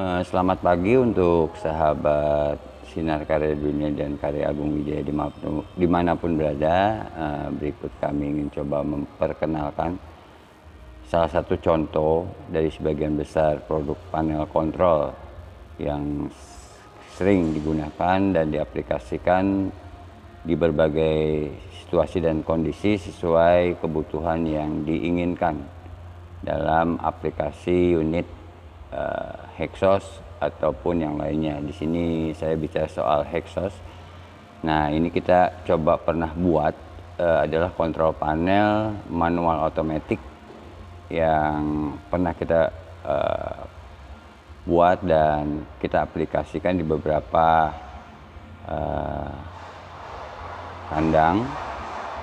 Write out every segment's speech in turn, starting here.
Selamat pagi untuk sahabat Sinar Karya Dunia dan Karya Agung Wijaya dimanapun berada. Berikut kami ingin coba memperkenalkan salah satu contoh dari sebagian besar produk panel kontrol yang sering digunakan dan diaplikasikan di berbagai situasi dan kondisi sesuai kebutuhan yang diinginkan dalam aplikasi unit Hexos ataupun yang lainnya. Di sini saya bicara soal Hexos. Nah, ini kita coba pernah buat adalah kontrol panel manual otomatis yang pernah kita buat dan kita aplikasikan di beberapa kandang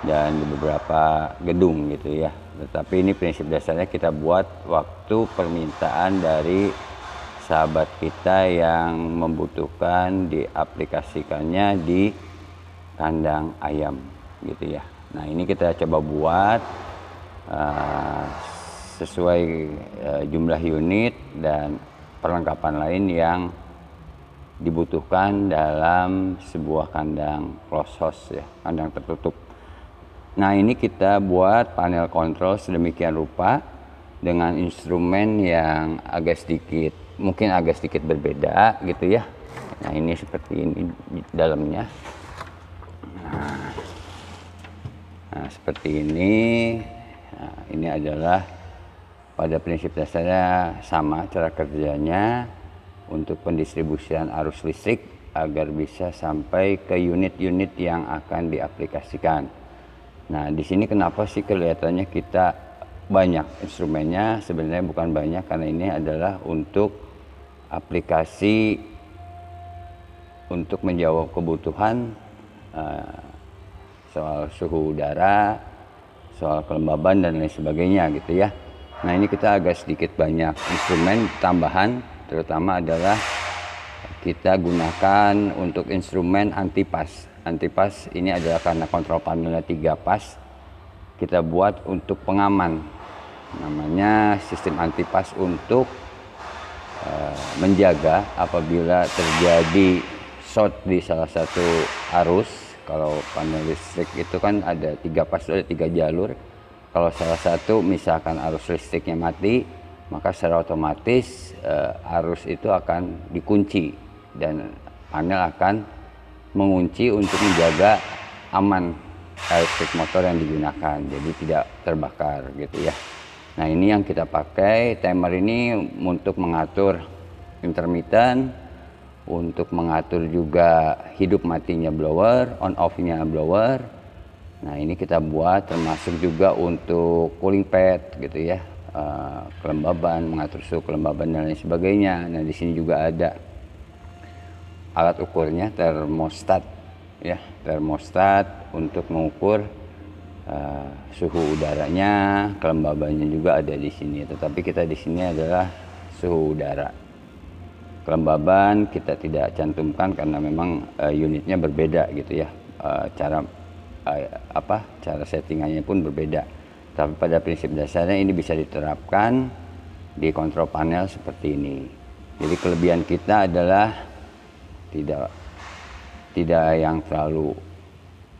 dan di beberapa gedung gitu ya. Tetapi ini prinsip dasarnya kita buat waktu permintaan dari sahabat kita yang membutuhkan diaplikasikannya di kandang ayam gitu ya. Nah, ini kita coba buat sesuai jumlah unit dan perlengkapan lain yang dibutuhkan dalam sebuah kandang closed house ya, kandang tertutup. Nah, ini kita buat panel kontrol sedemikian rupa dengan instrumen yang mungkin agak sedikit berbeda gitu ya. Nah, ini seperti ini di dalamnya. Nah, seperti ini. Nah, ini adalah pada prinsip dasarnya sama cara kerjanya untuk pendistribusian arus listrik agar bisa sampai ke unit-unit yang akan diaplikasikan. Nah, di sini kenapa sih kelihatannya kita banyak instrumennya? Sebenarnya bukan banyak, karena ini adalah untuk aplikasi untuk menjawab kebutuhan soal suhu udara, soal kelembaban dan lain sebagainya gitu ya. Nah, ini kita agak sedikit banyak instrumen tambahan, terutama adalah kita gunakan untuk instrumen antipas. Antipas ini adalah karena kontrol panelnya 3 pas, kita buat untuk pengaman, namanya sistem antipas untuk menjaga apabila terjadi short di salah satu arus. Kalau panel listrik itu kan ada 3 pas, ada 3 jalur. Kalau salah satu misalkan arus listriknya mati, maka secara otomatis arus itu akan dikunci dan panel akan mengunci untuk menjaga aman listrik motor yang digunakan, jadi tidak terbakar gitu ya. Nah, ini yang kita pakai. Timer ini untuk mengatur intermittent, untuk mengatur juga hidup matinya blower, on off-nya blower. Nah, ini kita buat termasuk juga untuk cooling pad gitu ya, kelembaban, mengatur suhu kelembaban dan lain sebagainya. Nah, di sini juga ada alat ukurnya, termostat ya, termostat untuk mengukur suhu udaranya, kelembabannya juga ada di sini. Tetapi kita di sini adalah suhu udara. Kelembaban kita tidak cantumkan karena memang unitnya berbeda gitu ya. Cara settingannya pun berbeda. Tapi pada prinsip dasarnya ini bisa diterapkan di kontrol panel seperti ini. Jadi kelebihan kita adalah tidak yang terlalu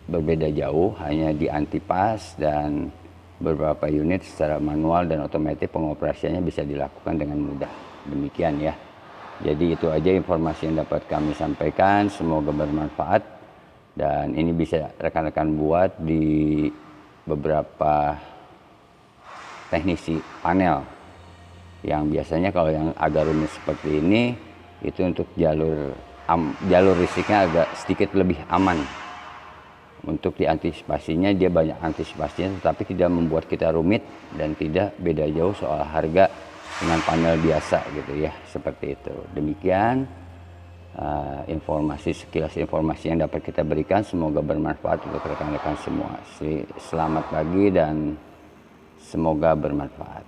berbeda jauh, hanya di antipas dan beberapa unit secara manual dan otomatis pengoperasiannya bisa dilakukan dengan mudah. Demikian ya. Jadi itu aja informasi yang dapat kami sampaikan, semoga bermanfaat dan ini bisa rekan-rekan buat di beberapa teknisi panel yang biasanya kalau yang agak rumit seperti ini itu untuk jalur listriknya agak sedikit lebih aman. Untuk diantisipasinya dia banyak antisipasinya, tetapi tidak membuat kita rumit dan tidak beda jauh soal harga dengan panel biasa gitu ya, seperti itu. Demikian sekilas informasi yang dapat kita berikan, semoga bermanfaat untuk rekan-rekan semua. Selamat pagi dan semoga bermanfaat.